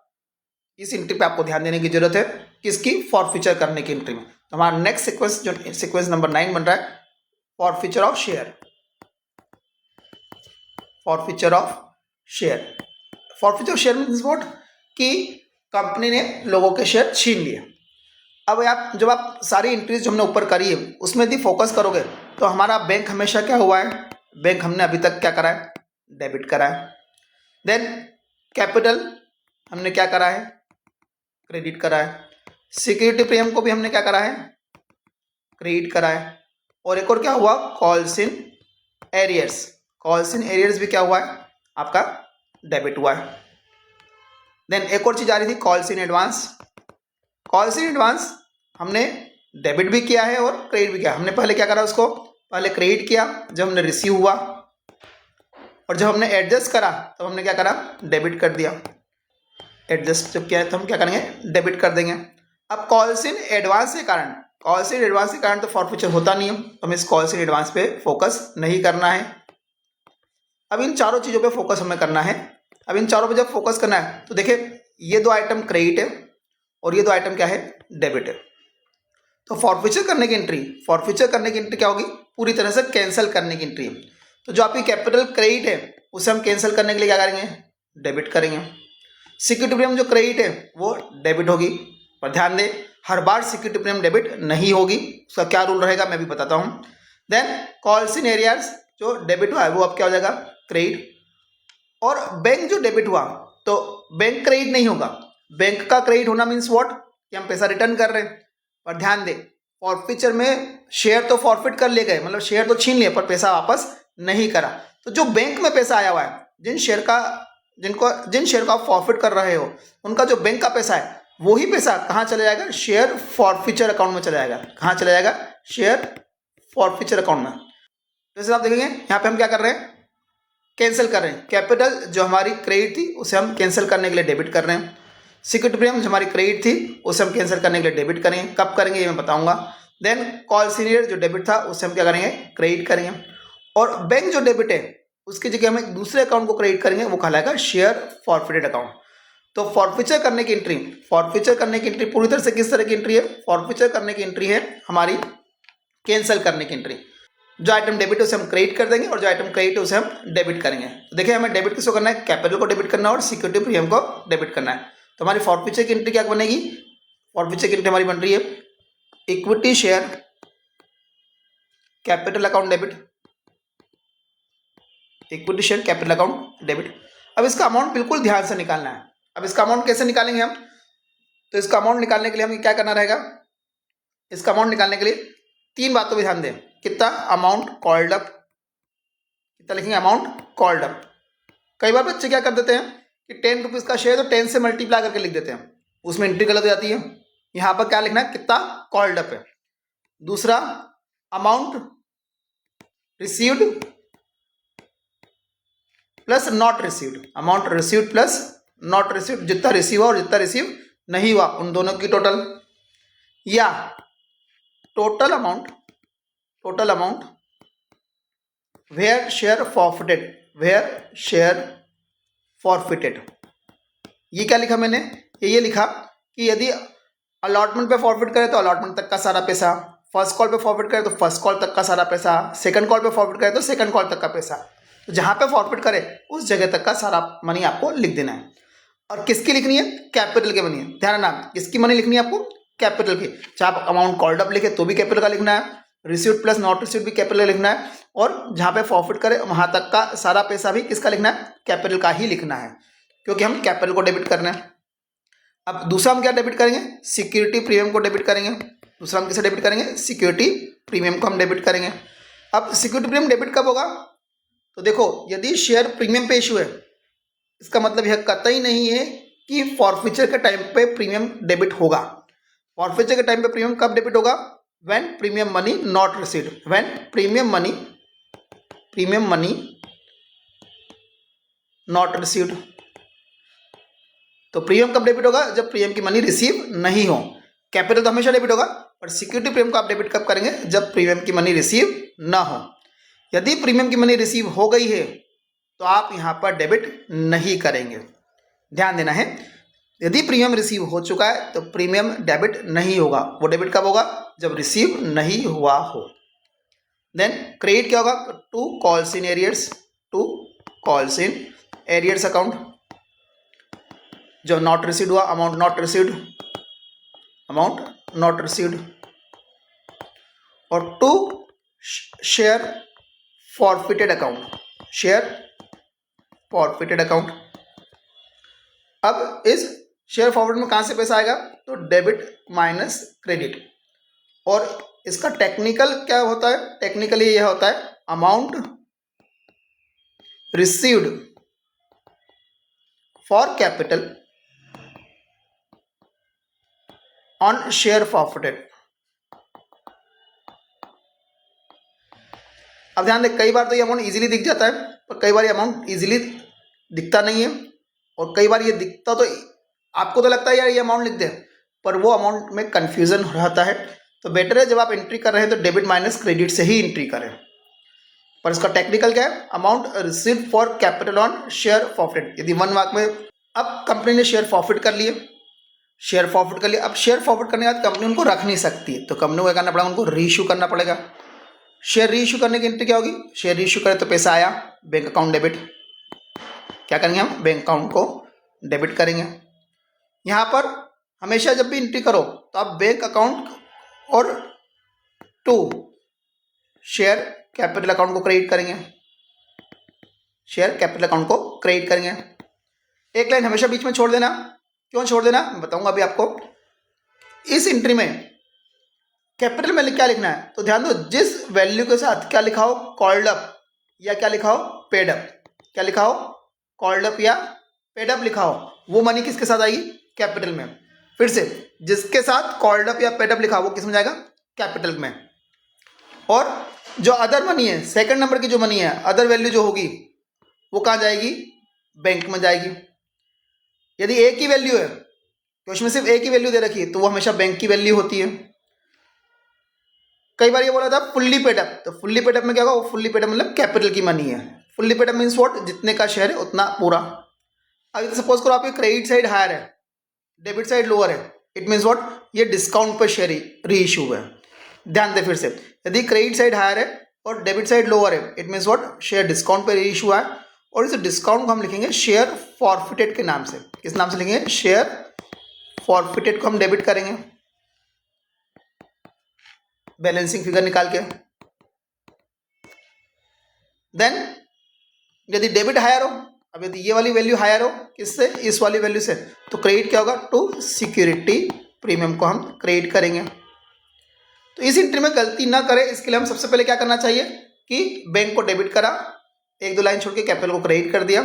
इस एंट्री पे आपको ध्यान देने की जरूरत है, किसकी, फॉरफिचर करने की एंट्री में। तो हमारा नेक्स्ट सीक्वेंस जो सीक्वेंस नंबर 9 बन रहा है, forfeiture of share. Forfeiture of share, forfeiture of share means what, कि कंपनी ने लोगों के शेयर छीन लिए। अब आप जब आप सारी एंट्रीज जो हमने ऊपर करी है उसमें यदि फोकस करोगे तो हमारा बैंक हमेशा क्या हुआ है, बैंक हमने अभी तक क्या करा है, डेबिट करा है। देन कैपिटल हमने क्या करा है, क्रेडिट करा है। सिक्योरिटी प्रीमियम को भी हमने क्या करा है, क्रेडिट करा है। और एक और क्या हुआ, calls in arrears. Calls in arrears भी क्या हुआ है, आपका डेबिट हुआ है। देन एक और चीज आ रही थी, calls in advance. Calls in advance हमने डेबिट भी किया है और क्रेडिट भी किया। हमने पहले क्या करा, उसको पहले क्रेडिट किया जब हमने रिसीव हुआ, और जब हमने एडजस्ट करा तब हमने क्या करा, डेबिट कर दिया। एडजस्ट जब किया है तो हम क्या करेंगे, डेबिट कर देंगे। अब कॉल्स इन एडवांस के कारण, कॉल्स इन एडवांस के कारण तो फॉरफिचर होता नहीं है, तो हमें इस कॉल्स इन एडवांस पे फोकस नहीं करना है। अब इन चारों चीज़ों पे फोकस हमें करना है। अब इन चारों पे जब फोकस करना है तो देखिए ये दो आइटम क्रेडिट है और ये दो आइटम क्या है, डेबिट है। तो फॉरफिचर करने की एंट्री, फॉरफिचर करने की एंट्री क्या होगी, पूरी तरह से कैंसिल करने की एंट्री है। तो जो आपकी कैपिटल क्रेडिट है उसे हम कैंसिल करने के लिए क्या करेंगे, डेबिट करेंगे। सिक्योरिटी प्रीमियम जो क्रेडिट है वो डेबिट होगी, पर ध्यान दें हर बार सिक्योरिटी प्रीमियम डेबिट नहीं होगी, उसका क्या रूल रहेगा मैं भी बताता हूँ। देन कॉल्स इन एरियर्स जो डेबिट हुआ है वो अब क्या हो जाएगा, क्रेडिट। और बैंक जो डेबिट हुआ तो बैंक क्रेडिट नहीं होगा। बैंक का क्रेडिट होना मीन्स व्हाट, कि हम पैसा रिटर्न कर रहे हैं। पर ध्यान दें फॉरफिचर में शेयर तो फॉरफिट कर लिए गए, मतलब शेयर तो छीन लिए पर पैसा वापस नहीं करा। तो जो बैंक में पैसा आया हुआ है, जिन शेयर को आप फॉरफिट कर रहे हो उनका जो बैंक का पैसा है वही पैसा कहाँ चला जाएगा, शेयर फॉरफिचर अकाउंट में चला जाएगा। कहाँ चला जाएगा, शेयर फॉरफिचर अकाउंट में। जैसे आप देखेंगे यहाँ पे हम क्या कर रहे हैं, कैंसिल कर रहे हैं। कैपिटल जो हमारी क्रेडिट थी उसे हम कैंसिल करने के लिए डेबिट कर रहे हैं। सिक्योरिटी प्रीमियम जो हमारी क्रेडिट थी उसे हम कैंसिल करने के लिए डेबिट करेंगे। कब करेंगे ये मैं बताऊंगा। देन कॉल सीनियर जो डेबिट था उसे हम क्या करेंगे, क्रेडिट करेंगे। और बैंक जो डेबिट है उसकी जगह हम एक दूसरे अकाउंट को क्रेडिट करेंगे, वो कहलाएगा शेयर फॉरफिटेड अकाउंट। तो फॉरफिचर करने की एंट्री, फॉरफिचर करने की एंट्री पूरी तरह से किस तरह की एंट्री है, फॉरफिचर करने की एंट्री है हमारी कैंसिल करने की एंट्री। जो आइटम डेबिट है उसे हम क्रेडिट कर देंगे और जो आइटम क्रेडिट है उसे हम डेबिट करेंगे। तो देखिए हमें डेबिट किसको करना है, कैपिटल को डेबिट करना है और सिक्योरिटी प्रीमियम को डेबिट करना है। तो हमारी फॉरफिचर की एंट्री क्या बनेगी, फॉरफिचर की एंट्री हमारी बन रही है equity share capital account debit, equity share capital account debit. अब इसका अमाउंट बिल्कुल ध्यान से निकालना है। अब इसका अमाउंट कैसे निकालेंगे हम, तो इसका अमाउंट निकालने के लिए हमें क्या करना रहेगा, इसका अमाउंट निकालने के लिए तीन बातों पर ध्यान दें। कितना, अमाउंट कॉल्ड अप, कितना लिखेंगे, अमाउंट कॉल्ड अप। कई बार बच्चे क्या कर देते हैं कि 10 रुपीज़ का शेयर तो 10 से मल्टीप्लाई करके लिख देते हैं, उसमें एंट्री गलत हो जाती है। यहाँ पर क्या लिखना है, कितना कॉल्ड अप है। दूसरा amount received plus not received, amount received plus not received, जितना रिसीव हुआ और जितना रिसीव नहीं हुआ उन दोनों की टोटल, या total amount where share forfeited, where share forfeited. ये क्या लिखा मैंने, ये लिखा कि यदि अलॉटमेंट पे फॉरफिट करे तो अलॉटमेंट तक का सारा पैसा, फर्स्ट कॉल पे फॉरफिट करे तो फर्स्ट कॉल तक का सारा पैसा, सेकंड कॉल पे फॉरफिट करे तो सेकंड कॉल तक का पैसा। तो जहाँ पे फॉरफिट करे उस जगह तक का सारा मनी आपको लिख देना है। और किसकी लिखनी है, कैपिटल की मनी है। ध्यान रखना किसकी मनी लिखनी है आपको, कैपिटल की। चाहे आप अमाउंट कॉल्ड अप लिखे तो भी कैपिटल का लिखना है, रिसीव्ड प्लस नॉट रिसीव्ड भी कैपिटल लिखना है, और जहाँ पे फॉरफिट करे वहाँ तक का सारा पैसा भी किसका लिखना है, कैपिटल का ही लिखना है, क्योंकि हम कैपिटल को डेबिट करना है। अब दूसरा हम क्या डेबिट करेंगे, सिक्योरिटी प्रीमियम को डेबिट करेंगे। दूसरा हम किसे डेबिट करेंगे, सिक्योरिटी प्रीमियम को हम डेबिट करेंगे। अब सिक्योरिटी प्रीमियम डेबिट कब होगा, तो देखो यदि शेयर प्रीमियम पे इशू है, इसका मतलब यह कतई नहीं है कि फॉरफिचर के टाइम पे प्रीमियम डेबिट होगा। फॉरफिचर के टाइम पे प्रीमियम कब डेबिट होगा, when premium money not received, when premium money not received. तो प्रीमियम कब डेबिट होगा, जब प्रीमियम की मनी रिसीव नहीं हो। कैपिटल तो हमेशा डेबिट होगा, और सिक्योरिटी प्रीमियम को आप डेबिट कब करेंगे, जब प्रीमियम की मनी रिसीव ना हो। यदि प्रीमियम की मनी रिसीव हो गई है तो आप यहाँ पर डेबिट नहीं करेंगे, ध्यान देना है। यदि प्रीमियम रिसीव हो चुका है तो प्रीमियम डेबिट नहीं होगा। वो डेबिट कब होगा, जब रिसीव नहीं हुआ हो। देन क्रेडिट क्या होगा, to calls in arrears account, जो नॉट रिसीव्ड हुआ, अमाउंट नॉट रिसीव्ड, और टू शेयर फॉरफिटेड अकाउंट। अब इस शेयर फॉरवर्ड में कहाँ से पैसा आएगा, तो डेबिट माइनस क्रेडिट। और इसका टेक्निकल क्या होता है, टेक्निकली यह होता है amount received for capital on share forfeited. अब ध्यान दें, कई बार तो ये अमाउंट इजीली दिख जाता है, और कई बार ये अमाउंट इजीली दिखता नहीं है, और कई बार ये दिखता तो आपको तो लगता है यार ये अमाउंट लिख दे, पर वो अमाउंट में कंफ्यूजन रहता है। तो बेटर है जब आप एंट्री कर रहे हैं तो डेबिट माइनस क्रेडिट से ही एंट्री करें। पर इसका टेक्निकल क्या है, amount received for capital on share forfeited. यदि वन वाक में अब कंपनी ने शेयर फॉरफिट कर लिए, अब शेयर फॉरफिट करने के बाद कंपनी उनको रख नहीं सकती है, तो कंपनी को क्या करना पड़ेगा, उनको रीइश्यू करना पड़ेगा। शेयर रीइश्यू करने की एंट्री क्या होगी, शेयर रीइश्यू करें तो पैसा आया, बैंक अकाउंट डेबिट। क्या करेंगे हम, बैंक अकाउंट को डेबिट करेंगे। यहाँ पर हमेशा जब भी एंट्री करो तो आप बैंक अकाउंट और टू शेयर कैपिटल अकाउंट को क्रेडिट करेंगे, एक लाइन हमेशा बीच में छोड़ देना। क्यों छोड़ देना, मैं बताऊंगा अभी आपको। इस एंट्री में कैपिटल में क्या लिखना है, तो ध्यान दो, जिस वैल्यू के साथ क्या लिखा हो, कॉल्ड अप या क्या लिखा हो, पेड अप, क्या लिखा हो, कॉल्ड अप या पेड अप लिखा हो, वो मनी किसके साथ आएगी, कैपिटल में। फिर से, जिसके साथ कॉल्ड अप या पेड अप लिखा हो वो किस में जाएगा, कैपिटल में। और जो अदर मनी है, सेकंड नंबर की जो मनी है, अदर वैल्यू जो होगी वो कहाँ जाएगी, बैंक में जाएगी। यदि एक ही वैल्यू है तो उसमें सिर्फ एक ही वैल्यू दे रखी है तो वो हमेशा बैंक की वैल्यू होती है। कई बार ये बोला था फुल्ली पेड अप, तो फुल्ली पेड अप में क्या होगा, वो फुल्ली पेड अप मतलब कैपिटल की मनी है। Fully paid up means what, जितने का शेयर है उतना पूरा। अगर सपोज करो आपकी क्रेडिट साइड हायर है, डेबिट साइड लोअर है, इट मीन्स व्हाट, ये डिस्काउंट पर शेयर री इशू है। ध्यान दे फिर से, यदि क्रेडिट साइड हायर है और डेबिट साइड लोअर है, it means what, share discount पर री इशू है। और इस डिस्काउंट को हम लिखेंगे शेयर फॉरफिटेड के नाम से। किस नाम से लिखेंगे, शेयर फॉरफिटेड को हम डेबिट करेंगे बैलेंसिंग फिगर निकाल के। देन यदि डेबिट हायर हो, अब यदि ये वाली वैल्यू हायर हो किससे, इस वाली वैल्यू से, तो क्रेडिट क्या होगा, टू सिक्योरिटी प्रीमियम को हम क्रेडिट करेंगे। तो इस एंट्री में गलती ना करें, इसके लिए हम सबसे पहले क्या करना चाहिए कि बैंक को डेबिट करा, एक दो लाइन छोड़ के कैपिटल को क्रेडिट कर दिया।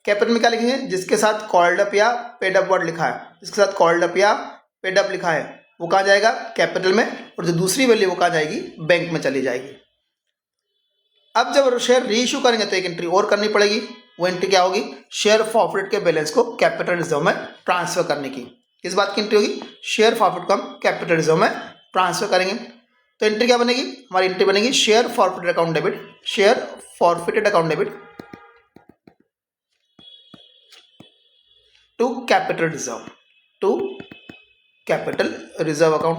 कैपिटल में क्या लिखेंगे, जिसके साथ कॉल्ड अप या पेड अप वर्ड लिखा है, जिसके साथ कॉल्ड अप या पेड अप लिखा है वो कहाँ जाएगा, कैपिटल में, और जो दूसरी वैल्यू वो कहाँ जाएगी, बैंक में चली जाएगी। अब जब शेयर री इशू करेंगे तो एक एंट्री और करनी पड़ेगी। वो एंट्री क्या होगी, शेयर फॉरफिट के बैलेंस को कैपिटल रिजर्व में ट्रांसफर करने की। किस बात की एंट्री होगी, शेयर फॉरफिट को हम कैपिटल रिजर्व में ट्रांसफर करेंगे। तो एंट्री क्या बनेगी, हमारी एंट्री बनेगी share forfeited account debit, share forfeited account debit to capital reserve account.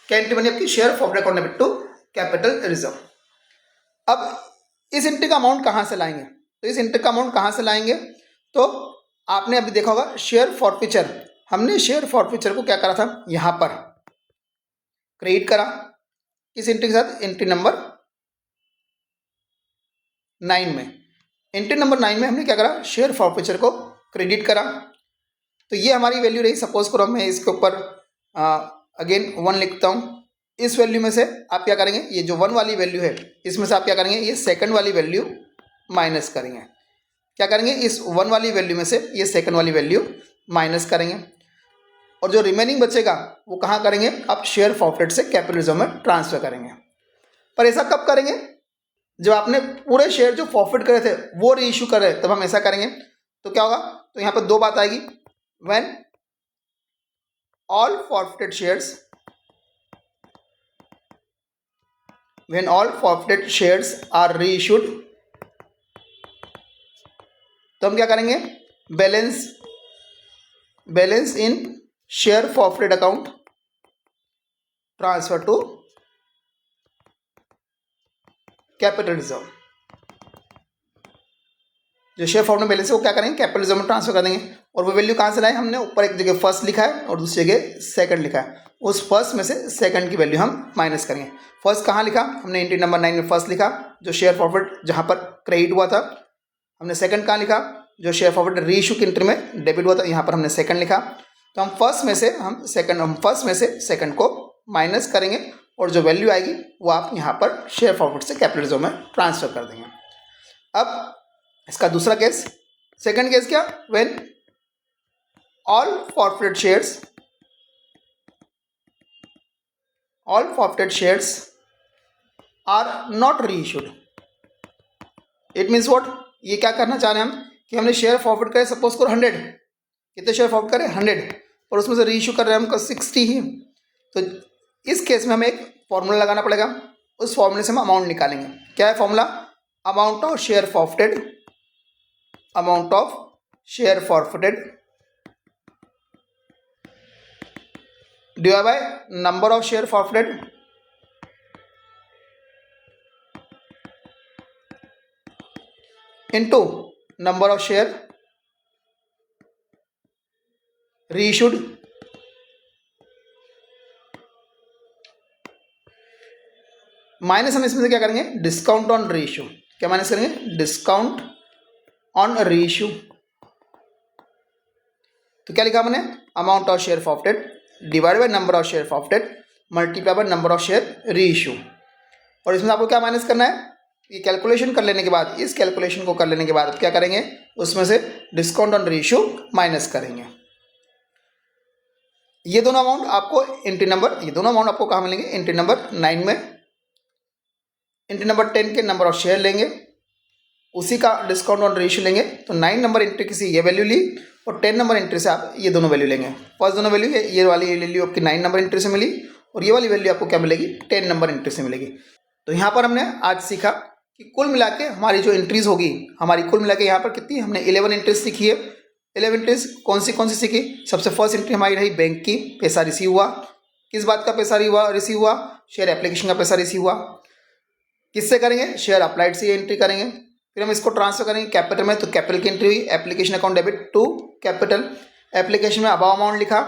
क्या एंट्री बनी आपकी, share forfeited account debit to capital reserve. अब इस एंट्री का अमाउंट कहाँ से लाएंगे, तो इस एंट्री का अमाउंट कहाँ से लाएंगे, तो आपने अभी देखा होगा शेयर फॉरफिचर, हमने शेयर फॉरफिचर को क्या करा था, यहाँ पर क्रेडिट करा, किस एंट्री के साथ? एंट्री नंबर 9 में। एंट्री नंबर 9 में हमने क्या करा? शेयर फॉरफीचर को क्रेडिट करा। तो ये हमारी वैल्यू रही। सपोज करो मैं इसके ऊपर अगेन 1 लिखता हूँ। इस वैल्यू में से आप क्या करेंगे? ये जो 1 वाली वैल्यू है इसमें से आप क्या करेंगे? ये सेकंड वाली वैल्यू माइनस करेंगे। क्या करेंगे? इस 1 वाली वैल्यू में से ये सेकंड वाली वैल्यू माइनस करेंगे और जो रिमेनिंग बचेगा वो कहाँ करेंगे? आप शेयर फॉरफिट से कैपिटल रिजर्व में ट्रांसफर करेंगे। पर ऐसा कब करेंगे? जब आपने पूरे शेयर जो फॉरफिट करे थे वो री इशू कर रहे तब हम ऐसा करेंगे। तो क्या होगा? तो यहाँ पर 2 बात आएगी। When all forfeited shares are reissued, तो हम क्या करेंगे? Balance in share forfeited account transfer to capital reserve. जो शेयर फॉरफिट बैलेंस है वो क्या करेंगे? कैपिटल रिजर्व में ट्रांसफर कर देंगे। और वो वैल्यू कहाँ से लाए? हमने ऊपर एक जगह फर्स्ट लिखा है और दूसरी जगह सेकंड लिखा है। उस फर्स्ट में से सेकंड की वैल्यू हम माइनस करेंगे। फर्स्ट कहाँ लिखा? हमने एंट्री नंबर 9 में फर्स्ट लिखा, जो शेयर फॉरफिट जहाँ पर क्रेडिट हुआ था। हमने सेकंड कहाँ लिखा? जो शेयर फॉरफिट री इशू की एंट्री में डेबिट हुआ था, यहाँ पर हमने सेकंड लिखा। तो हम फर्स्ट में से सेकंड को माइनस करेंगे और जो वैल्यू आएगी वो आप यहाँ पर शेयर फॉरफिट से कैपिटल रिजर्व में ट्रांसफर कर देंगे। अब इसका दूसरा केस, सेकंड केस क्या? When all forfeited shares are not reissued. It means what? ये क्या करना चाह रहे हैं हम कि हमने शेयर फॉरफिट करे, सपोज करो 100, कितने शेयर फॉरफिट करें? 100, और उसमें से री इशू कर रहे हैं हमको 60 ही। तो इस केस में हमें एक फॉर्मूला लगाना पड़ेगा। उस फॉर्मूले से हम अमाउंट निकालेंगे। क्या है formula? Amount of share forfeited divide by number of share forfeited into number of share reissued minus हम इसमें से क्या करेंगे? Discount on reissue. क्या माइनस करेंगे? Discount on reissue. तो क्या लिखा हमने? Amount of share forfeited divide by number of share forfeited multiply by number of share reissue. और इसमें आपको क्या माइनस करना है? ये कैलकुलेशन कर लेने के बाद, इस कैलकुलेशन को कर लेने के बाद क्या करेंगे? उसमें से डिस्काउंट ऑन रीइशू माइनस करेंगे। ये दोनों अमाउंट आपको कहाँ मिलेंगे? एंट्री नंबर 9 में। एंट्री नंबर 10 के नंबर ऑफ शेयर लेंगे, उसी का डिस्काउंट ऑन रेशियो लेंगे। तो 9 नंबर एंट्री से ये वैल्यू ली और 10 नंबर एंट्री से आप ये दोनों वैल्यू लेंगे। फर्स्ट दोनों वैल्यू ये वाली वैल्यू आपकी 9 नंबर एंट्री से मिली और ये वाली वैल्यू आपको क्या मिलेगी? 10 नंबर एंट्री से मिलेगी। तो यहाँ पर हमने आज सीखा कि कुल मिला के हमारी जो एंट्रीज होगी, हमारी कुल मिला के यहाँ पर कितनी? हमने 11 एंट्रीज सीखी है। 11 एंट्रीज कौन सी सीखी? सबसे फर्स्ट एंट्री हमारी रही बैंक की, पैसा रिसीव हुआ। किस बात का पैसा रिसीव हुआ? शेयर एप्लीकेशन का पैसा रिसीव हुआ। किससे करेंगे? शेयर अप्लाइड से एंट्री करेंगे। फिर हम इसको ट्रांसफर करेंगे कैपिटल में, तो कैपिटल की एंट्री हुई। Application account debit to capital. Application में अबाव अमाउंट लिखा,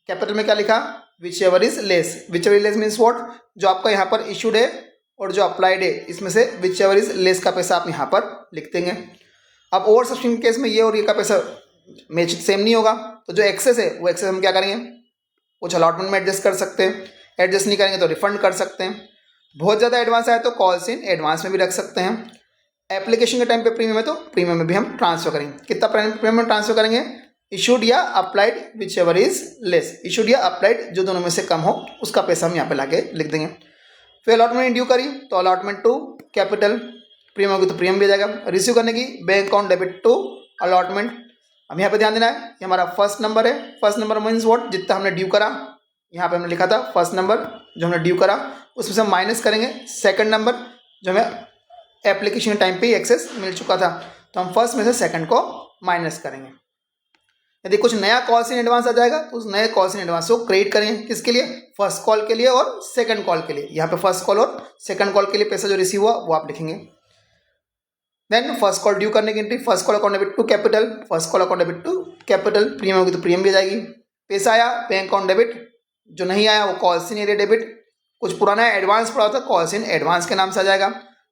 कैपिटल में क्या लिखा? Whichever is less. Whichever is less means what? जो आपका यहाँ पर इशूड है और जो अप्लाइड है, इसमें से विच एवर इज लेस का पैसा आप यहाँ पर लिख देंगे। अब ओवर सब्सक्रिप्शन केस में ये और ये का पैसा मैच सेम नहीं होगा, तो जो एक्सेस है वो एक्सेस हम क्या करेंगे? कुछ अलॉटमेंट में एडजस्ट कर सकते हैं, एडजस्ट नहीं करेंगे तो रिफंड कर सकते हैं। बहुत ज़्यादा एडवांस आया तो कॉल्स इन एडवांस में भी रख सकते हैं। एप्लीकेशन के टाइम पे प्रीमियम है तो प्रीमियम में भी हम ट्रांसफर करेंगे। कितना प्रीमियम ट्रांसफर करेंगे? इशूड या applied whichever is less. Issued या अप्लाइड जो दोनों में से कम हो उसका पैसा हम यहाँ पे लाके लिख देंगे। फिर अलॉटमेंट ड्यू करी तो अलॉटमेंट टू कैपिटल, प्रीमियम होगी तो प्रीमियम भी जाएगा। रिसीव करने की bank account debit to allotment. अब यहाँ पे ध्यान देना है ये हमारा फर्स्ट नंबर है। First number means what? जितना हमने ड्यू करा, यहाँ पे हमने लिखा था फर्स्ट नंबर जो हमने ड्यू करा उसमें से हम माइनस करेंगे सेकंड नंबर जो हमें एप्लीकेशन के टाइम पे ही एक्सेस मिल चुका था, तो हम फर्स्ट में से सेकंड को माइनस करेंगे। यदि कुछ नया कॉल्स इन एडवांस आ जाएगा तो उस नए कॉल्स इन एडवांस को क्रेडिट करेंगे। किसके लिए? फर्स्ट कॉल के लिए और सेकंड कॉल के लिए। यहाँ पे फर्स्ट कॉल और सेकंड कॉल के लिए पैसा जो रिसीव हुआ वो आप लिखेंगे। देन फर्स्ट कॉल ड्यू करने की entry, first call account debit to capital, first call account debit to capital. Premium होगी तो प्रीमियम भी आ जाएगी। पैसा आया बैंक अकाउंट डेबिट, जो नहीं आया वो कॉल्स इन एरिया डेबिट। कुछ पुराना एडवांस पड़ा होता है, कॉल्स इन एडवांस के नाम से आ जाएगा।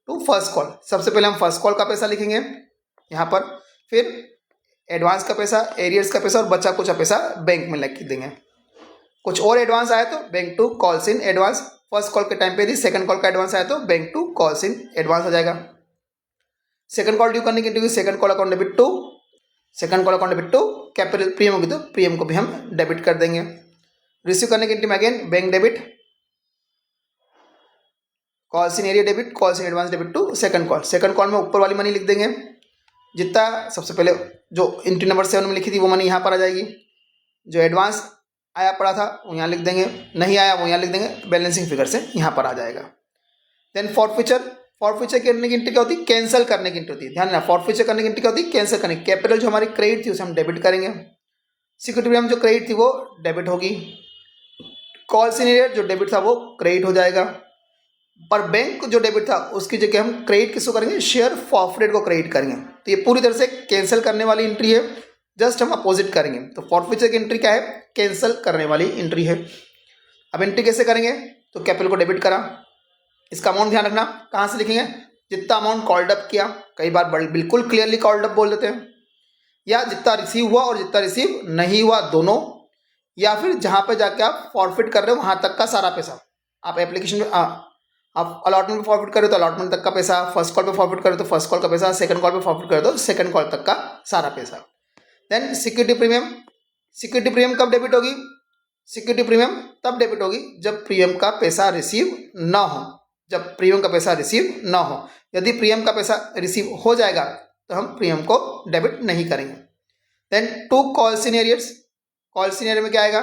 टू फर्स्ट कॉल, सबसे पहले हम फर्स्ट कॉल का पैसा लिखेंगे यहाँ पर, फिर एडवांस का पैसा, एरियर्स का पैसा और बचा कुछ पैसा बैंक में लिख देंगे। कुछ और एडवांस आया तो bank to calls in advance, first call के टाइम पे यदि सेकंड कॉल का एडवांस आया तो bank to calls in advance हो जाएगा। सेकंड कॉल ड्यू करने की entry second call account debit to, second call account debit to capital premium होगी तो प्रीमियम को भी हम डेबिट कर देंगे। रिसीव करने की entry again bank debit, calls in arrear debit, calls in advance debit to second call. Second call में ऊपर वाली मनी लिख देंगे, जितना सबसे पहले जो एंट्री नंबर 7 में लिखी थी वो मनी यहाँ पर आ जाएगी। जो एडवांस आया पड़ा था वो यहाँ लिख देंगे, नहीं आया वो यहाँ लिख देंगे, बैलेंसिंग फिगर से यहाँ पर आ जाएगा। देन फॉरफीचर, फॉरफीचर करने की एंट्री क्या होती है, कैंसिल करने की एंट्री होती है। ध्यान रखना, फॉरफीचर करने की एंट्री क्या होती है, कैंसिल करने की। कैपिटल जो हमारी क्रेडिट थी उसे हम डेबिट करेंगे, सिक्योरिटी प्रीमियम जो क्रेडिट थी वो डेबिट होगी, कॉल्स इन एरियर जो डेबिट था वो क्रेडिट हो जाएगा। पर बैंक जो डेबिट था उसकी जगह हम क्रेडिट किसको करेंगे, शेयर फॉरफिटेड को क्रेडिट करेंगे। तो ये पूरी तरह से कैंसिल करने वाली एंट्री है, जस्ट हम अपोजिट करेंगे। तो फॉरफीचर की एंट्री क्या है, कैंसिल करने वाली एंट्री है। अब एंट्री कैसे करेंगे, तो कैपिटल को डेबिट करा, इसका अमाउंट ध्यान रखना कहाँ से लिखेंगे, जितना अमाउंट कॉल्ड अप किया, कई बार बिल्कुल क्लियरली कॉल्ड अप बोल देते हैं, या जितना रिसीव हुआ और जितना रिसीव नहीं हुआ दोनों, या फिर जहाँ पे जाके आप फॉरफिट कर रहे हो वहाँ तक का सारा पैसा। आप एप्लीकेशन में आप अलॉटमेंट में फॉरफिट कर रहे हो तो अलॉटमेंट तक का पैसा, फर्स्ट कॉल पे फॉरफिट कर रहे हो तो फर्स्ट कॉल का पैसा, सेकंड कॉल पे फॉरफिट कर रहे हो तो सेकंड कॉल तक का सारा पैसा। Then security premium, security premium कब डेबिट होगी, सिक्योरिटी प्रीमियम तब डेबिट होगी जब प्रीमियम का पैसा रिसीव ना हो, जब प्रीमियम का पैसा रिसीव ना हो। यदि प्रीमियम का पैसा रिसीव हो जाएगा तो हम प्रीमियम को डेबिट नहीं करेंगे। Then to calls in arrears, calls in arrear में क्या आएगा,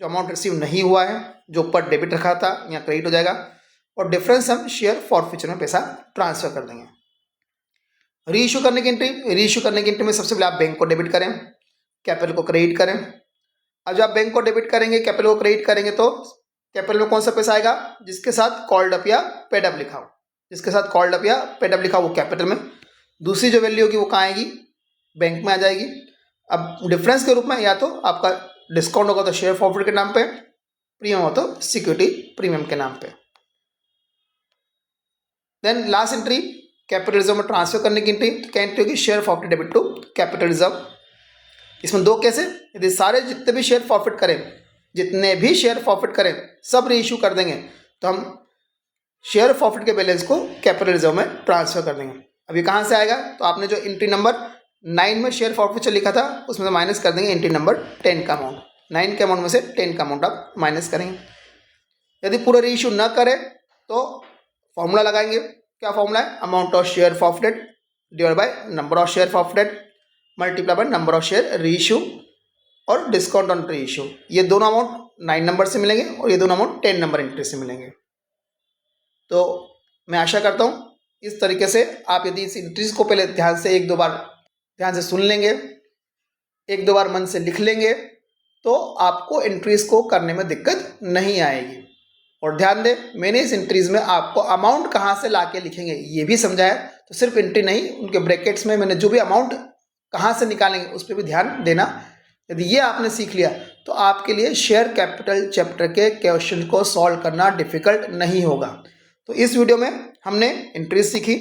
जो अमाउंट रिसीव नहीं हुआ है जो ऊपर डेबिट रखा था यहाँ क्रेडिट हो जाएगा, और डिफरेंस हम शेयर फॉरफीचर में पैसा ट्रांसफर कर देंगे। रीइश्यू करने की एंट्री, रीइश्यू करने की एंट्री में सबसे पहले आप बैंक को डेबिट करें, कैपिटल को क्रेडिट करें। अब जब आप बैंक को डेबिट करेंगे, कैपिटल को क्रेडिट करेंगे तो कैपिटल में कौन सा पैसा आएगा, जिसके साथ कॉल्ड अप या पेड अप लिखा हो, जिसके साथ कॉल्ड अप या पेड अप लिखा हो वो कैपिटल में, दूसरी जो वैल्यू होगी वो कहाँ आएगी, बैंक में आ जाएगी। अब डिफरेंस के रूप में या तो आपका डिस्काउंट होगा तो शेयर फॉरफिट के नाम पे, प्रीमियम हो तो सिक्योरिटी प्रीमियम के नाम पे। Then last entry capital reserve में ट्रांसफर करने की एंट्री, तो क्या एंट्री होगी, share forfeit debit to capital reserve. इसमें दो केस है, यदि सारे जितने भी शेयर फॉरफिट करें, जितने भी शेयर फॉरफिट करें सब रीइश्यू कर देंगे तो हम शेयर फॉरफिट के बैलेंस को कैपिटल रिजर्व में ट्रांसफर कर देंगे। अभी कहाँ से आएगा, तो आपने जो एंट्री नंबर 9 में शेयर फॉरफिट लिखा था उसमें से माइनस कर देंगे एंट्री नंबर 10 का अमाउंट, 9 के अमाउंट में से 10 का अमाउंट आप माइनस करेंगे। यदि पूरा रीइश्यू ना करें तो फॉर्मूला लगाएंगे, क्या फॉर्मूला है, amount of share forfeited divide by number of share forfeited multiply by number of share reissue और डिस्काउंट ऑन रीइश्यू। ये दोनों अमाउंट 9 नंबर से मिलेंगे और ये दोनों अमाउंट 10 नंबर एंट्री से मिलेंगे। तो मैं आशा करता हूँ इस तरीके से आप यदि इस एंट्रीज को पहले ध्यान से एक दो बार ध्यान से सुन लेंगे, एक दो बार मन से लिख लेंगे तो आपको एंट्रीज को करने में दिक्कत नहीं आएगी। और ध्यान दें, मैंने इस एंट्रीज में आपको अमाउंट कहाँ से लाके लिखेंगे ये भी समझाया, तो सिर्फ एंट्री नहीं, उनके ब्रैकेट्स में मैंने जो भी अमाउंट कहाँ से निकालेंगे उस पर भी ध्यान देना। यदि ये आपने सीख लिया तो आपके लिए शेयर कैपिटल चैप्टर के क्वेश्चन को सॉल्व करना डिफिकल्ट नहीं होगा। तो इस वीडियो में हमने एंट्रीज सीखी,